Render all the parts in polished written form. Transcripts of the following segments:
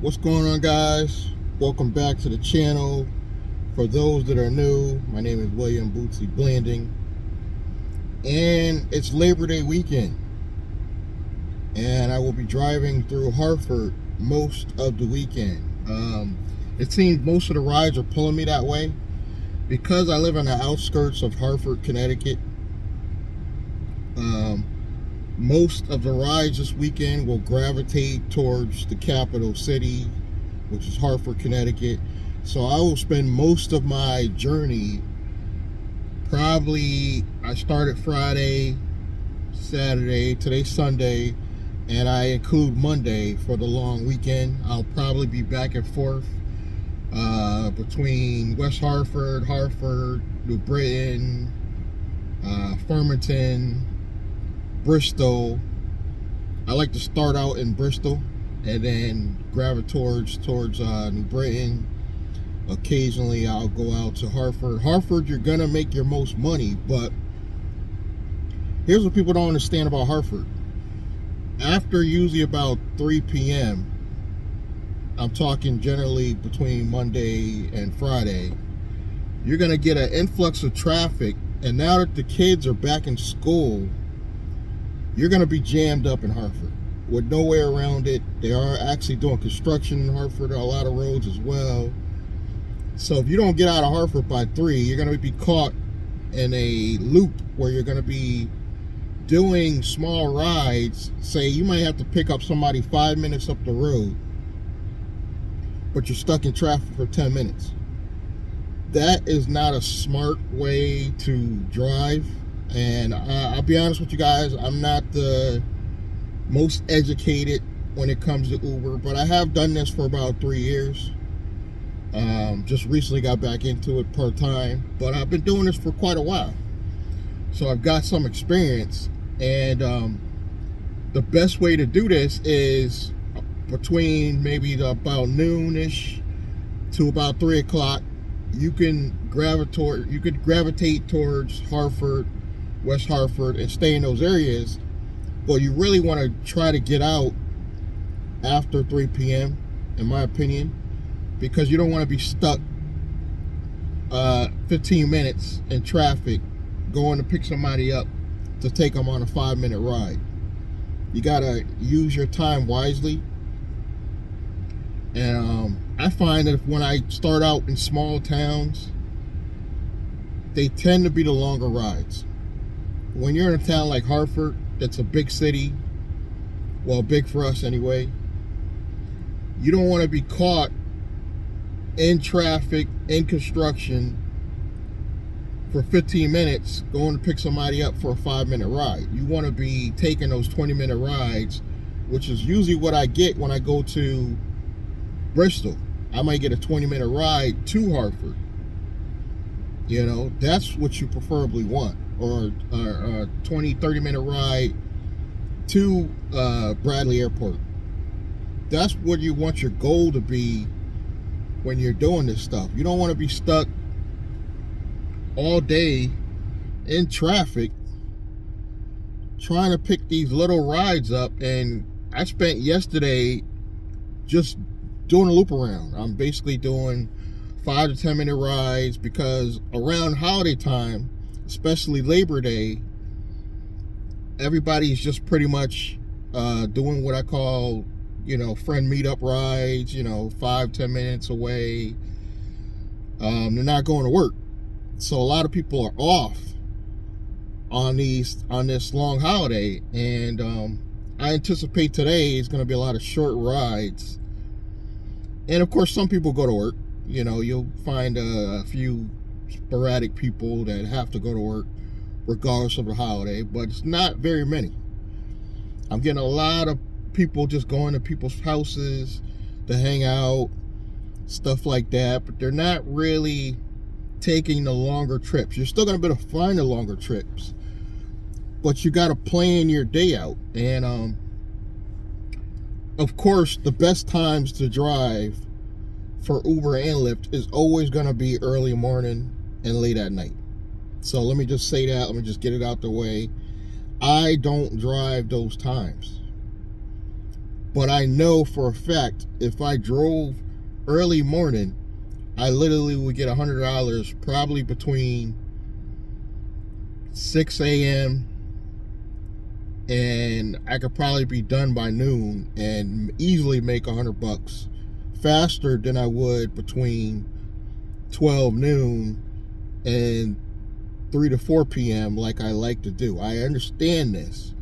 What's going on, guys? Welcome back to the channel. For those that are new, my name is William Bootsy Blanding, and it's Labor Day weekend, and I will be driving through Hartford most of the weekend. It seems most of the rides are pulling me that way because I live on the outskirts of Hartford, Connecticut. Most of the rides this weekend will gravitate towards the capital city, which is Hartford, Connecticut. So I will spend most of my journey, probably, I started Friday, Saturday, today's Sunday, and I include Monday for the long weekend. I'll probably be back and forth between West Hartford, New Britain, Farmington, Bristol. I like to start out in Bristol and then gravitate towards New Britain. Occasionally I'll go out to Hartford. Hartford, you're gonna make your most money, but here's what people don't understand about Hartford. After usually about 3 p.m., I'm talking generally between Monday and Friday, you're gonna get an influx of traffic, and now that the kids are back in school, you're going to be jammed up in Hartford with no way around it. They are actually doing construction in Hartford, a lot of roads as well. So if you don't get out of Hartford by 3, you're going to be caught in a loop where you're going to be doing small rides. Say you might have to pick up somebody 5 minutes up the road, but you're stuck in traffic for 10 minutes. That is not a smart way to drive. And I'll be honest with you guys, I'm not the most educated when it comes to Uber, but I have done this for about 3 years. Just recently got back into it part-time, but I've been doing this for quite a while. So I've got some experience, and the best way to do this is between maybe about noon-ish to about 3 o'clock. You can gravitate towards Hartford, West Hartford, and stay in those areas, but you really want to try to get out after 3 p.m. in my opinion, because you don't want to be stuck 15 minutes in traffic going to pick somebody up to take them on a 5-minute ride. You gotta use your time wisely, and I find that when I start out in small towns, they tend to be the longer rides. When you're in a town like Hartford, that's a big city, well, big for us anyway, you don't want to be caught in traffic, in construction, for 15 minutes going to pick somebody up for a 5-minute ride. You want to be taking those 20-minute rides, which is usually what I get when I go to Bristol. I might get a 20-minute ride to Hartford. You know, that's what you preferably want. Or a 20-30 minute ride to Bradley Airport. That's what you want your goal to be when you're doing this stuff. You don't want to be stuck all day in traffic trying to pick these little rides up. And I spent yesterday just doing a loop around. I'm basically doing 5 to 10 minute rides because around holiday time, especially Labor Day, everybody's just pretty much doing what I call, friend meetup rides, 5-10 minutes away. They're not going to work. So a lot of people are off on this long holiday, and I anticipate today is going to be a lot of short rides. And of course, some people go to work. You'll find a few sporadic people that have to go to work regardless of the holiday, but it's not very many. I'm getting a lot of people just going to people's houses to hang out, stuff like that, but they're not really taking the longer trips. You're still going to be able to find the longer trips, but you got to plan your day out. And of course, the best times to drive for Uber and Lyft is always going to be early morning and late at night. So let me just say that. Let me just get it out the way. I don't drive those times. But I know for a fact if I drove early morning, I literally would get $100 probably between 6 a.m. and I could probably be done by noon and easily make $100 faster than I would between 12 noon and 3 to 4 p.m. like I like to do. I understand this,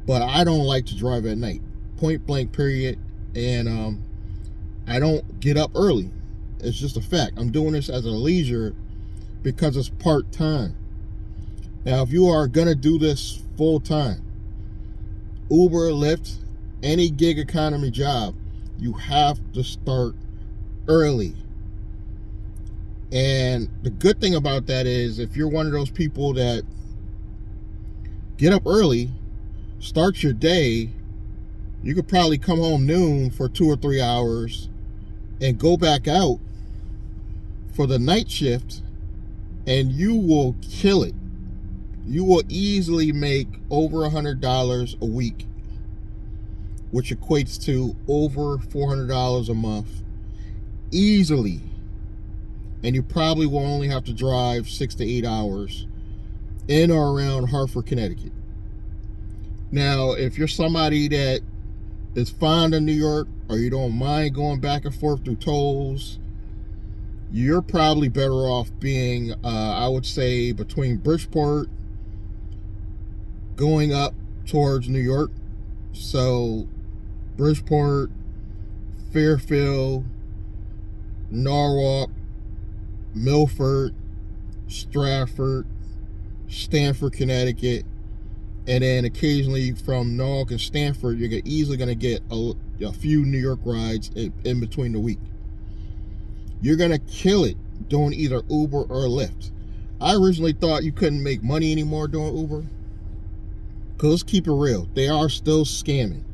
but I don't like to drive at night, point blank period. And I don't get up early. It's just a fact. I'm doing this as a leisure because it's part-time. Now, if you are going to do this full-time, Uber, Lyft, any gig economy job, you have to start early. And the good thing about that is if you're one of those people that get up early, start your day, you could probably come home noon for 2 or 3 hours and go back out for the night shift, and you will kill it. You will easily make over $100 a week, which equates to over $400 a month easily. And you probably will only have to drive 6 to 8 hours in or around Hartford, Connecticut. Now, if you're somebody that is fond of New York, or you don't mind going back and forth through tolls, you're probably better off being, I would say, between Bridgeport going up towards New York. So Bridgeport, Fairfield, Norwalk, Milford, Stratford, Stamford, Connecticut, and then occasionally from Norwalk and Stamford, you're easily going to get a few New York rides in between the week. You're going to kill it doing either Uber or Lyft. I originally thought you couldn't make money anymore doing Uber, because let's keep it real, they are still scamming.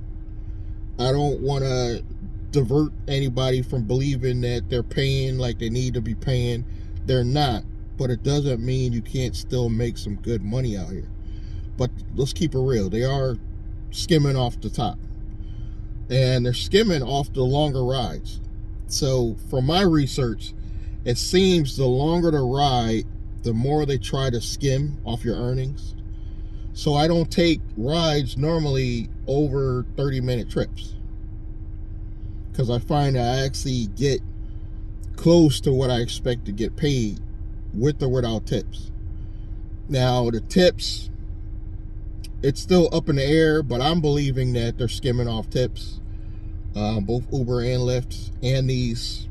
I don't want to divert anybody from believing that they're paying like they need to be paying. They're not, but it doesn't mean you can't still make some good money out here. But let's keep it real, they are skimming off the top, and they're skimming off the longer rides. So from my research, it seems the longer the ride, the more they try to skim off your earnings. So I don't take rides normally over 30-minute trips, because I find that I actually get close to what I expect to get paid with or without tips. Now, the tips, it's still up in the air, but I'm believing that they're skimming off tips. Both Uber and Lyft and these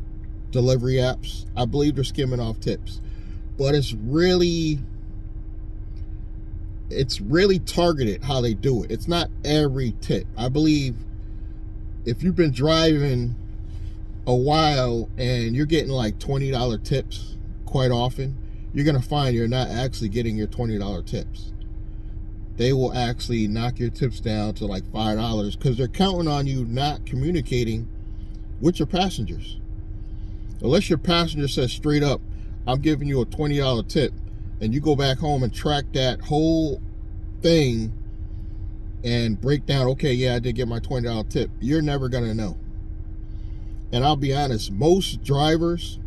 delivery apps, I believe they're skimming off tips. But it's really targeted how they do it. It's not every tip. I believe if you've been driving a while and you're getting like $20 tips quite often, you're going to find you're not actually getting your $20 tips. They will actually knock your tips down to like $5 because they're counting on you not communicating with your passengers. Unless your passenger says straight up, I'm giving you a $20 tip, and you go back home and track that whole thing and break down, okay, yeah, I did get my $20 tip, you're never going to know. And I'll be honest, most drivers,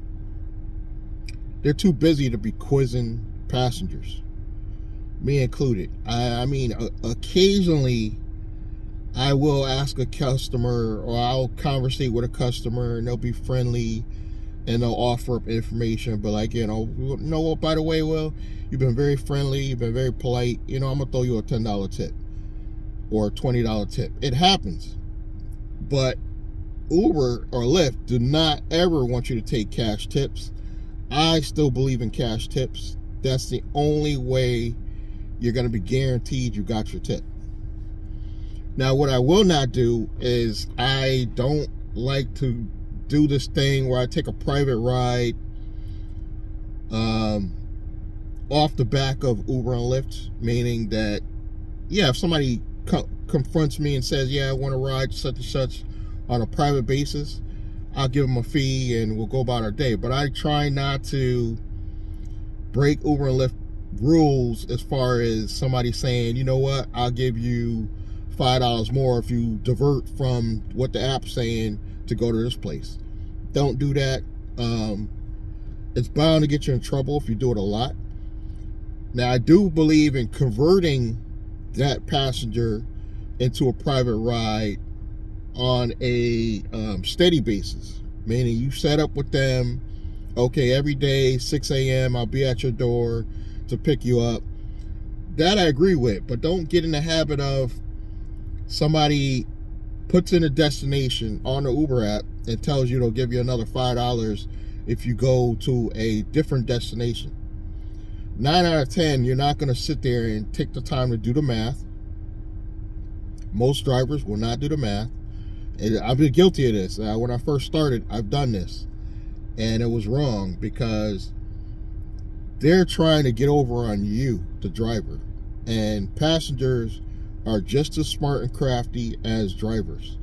they're too busy to be quizzing passengers, me included. I mean, occasionally I will ask a customer, or I'll conversate with a customer, and they'll be friendly and they'll offer up information, but like, what, by the way, well, you've been very friendly, you've been very polite, I'm gonna throw you a $10 tip or a $20 tip. It happens. But Uber or Lyft do not ever want you to take cash tips. I still believe in cash tips. That's the only way you're going to be guaranteed you got your tip. Now, what I will not do is, I don't like to do this thing where I take a private ride off the back of Uber and Lyft, meaning that, yeah, if somebody confronts me and says, yeah, I want to ride such and such on a private basis, I'll give them a fee and we'll go about our day. But I try not to break Uber and Lyft rules as far as somebody saying, you know what, I'll give you $5 more if you divert from what the app's saying to go to this place. Don't do that. It's bound to get you in trouble if you do it a lot. Now, I do believe in converting that passenger into a private ride on a steady basis, meaning you set up with them, okay, every day 6 a.m. I'll be at your door to pick you up. That I agree with, but don't get in the habit of somebody puts in a destination on the Uber app and tells you they'll give you another $5 if you go to a different destination. 9 out of 10, you're not going to sit there and take the time to do the math. Most drivers will not do the math. And I've been guilty of this. When I first started, I've done this. And it was wrong because they're trying to get over on you, the driver. And passengers are just as smart and crafty as drivers.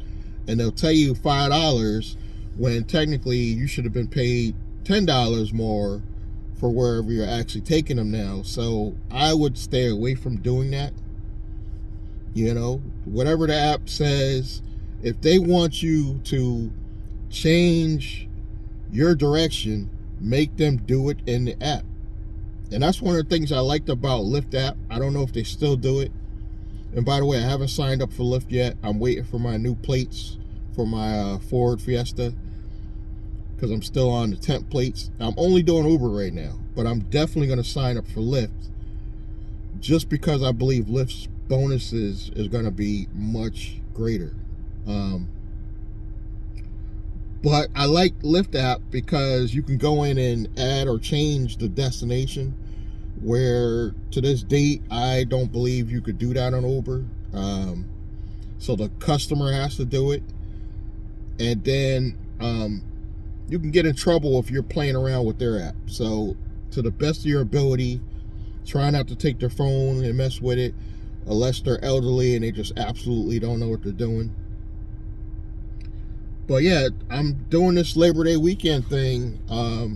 And they'll tell you $5 when technically you should have been paid $10 more for wherever you're actually taking them now. So I would stay away from doing that. You know, whatever the app says, if they want you to change your direction, make them do it in the app. And that's one of the things I liked about Lyft app. I don't know if they still do it. And by the way, I haven't signed up for Lyft yet. I'm waiting for my new plates for my Ford Fiesta because I'm still on the temp plates. I'm only doing Uber right now, but I'm definitely going to sign up for Lyft just because I believe Lyft's bonuses is going to be much greater. But I like Lyft app because you can go in and add or change the destination, where to this date I don't believe you could do that on Uber. So the customer has to do it, and then you can get in trouble if you're playing around with their app. So to the best of your ability, try not to take their phone and mess with it unless they're elderly and they just absolutely don't know what they're doing. But yeah, I'm doing this Labor Day weekend thing. I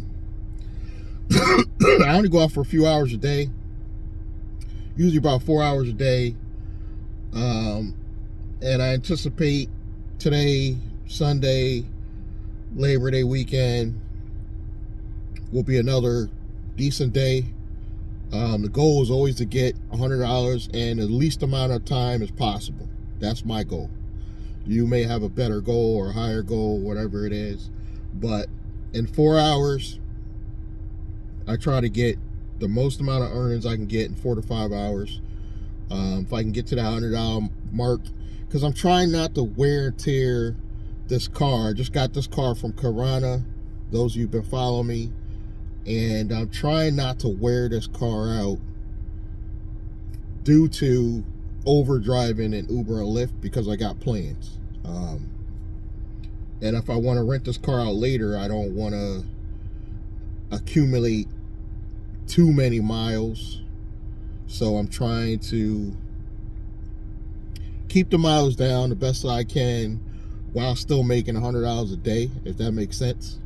only go out for a few hours a day, usually about 4 hours a day. And I anticipate today, Sunday, Labor Day weekend, will be another decent day. The goal is always to get $100 in the least amount of time as possible. That's my goal. You may have a better goal or a higher goal, whatever it is. But in 4 hours, I try to get the most amount of earnings I can get in 4 to 5 hours. If I can get to that $100 mark, because I'm trying not to wear and tear this car. I just got this car from Carvana, those of you who've been following me. And I'm trying not to wear this car out due to overdriving in Uber and Lyft because I got plans. And if I want to rent this car out later, I don't want to accumulate too many miles. So I'm trying to keep the miles down the best I can while still making $100 a day, if that makes sense.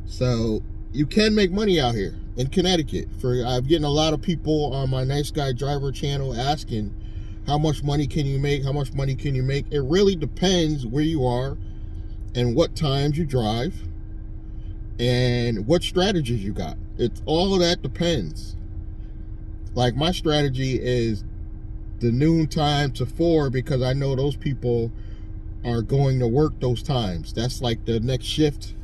So you can make money out here in Connecticut. I'm getting a lot of people on my Nice Guy Driver channel asking, how much money can you make? How much money can you make? It really depends where you are and what times you drive and what strategies you got. It's all of that depends. Like my strategy is the noon time to 4 because I know those people are going to work those times. That's like the next shift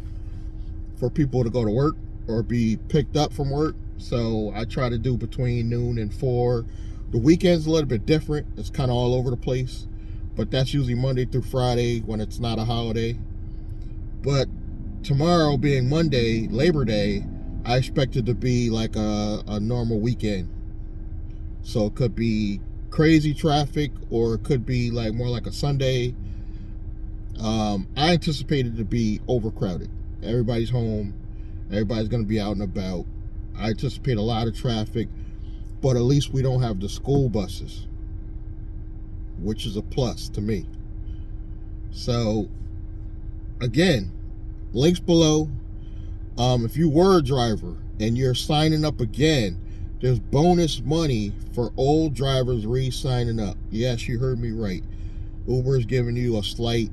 for people to go to work or be picked up from work. So I try to do between noon and 4. The weekend's a little bit different. It's kind of all over the place, but that's usually Monday through Friday when it's not a holiday. But tomorrow being Monday, Labor Day, I expect it to be like a normal weekend. So it could be crazy traffic or it could be like more like a Sunday. I anticipate it to be overcrowded. Everybody's home. Everybody's going to be out and about. I anticipate a lot of traffic, but at least we don't have the school buses, which is a plus to me. So again, links below. If you were a driver and you're signing up again, There's bonus money for old drivers re-signing up. Yes, you heard me right. Uber is giving you a slight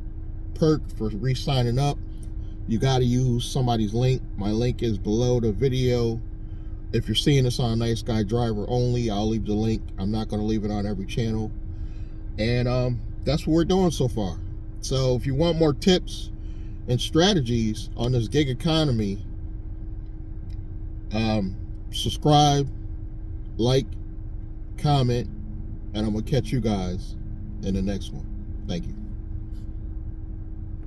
perk for re-signing up. You got to use somebody's link. My link is below the video. If you're seeing this on Nice Guy Driver only, I'll leave the link. I'm not going to leave it on every channel. And that's what we're doing so far. So if you want more tips and strategies on this gig economy, subscribe, like, comment, and I'm going to catch you guys in the next one. Thank you.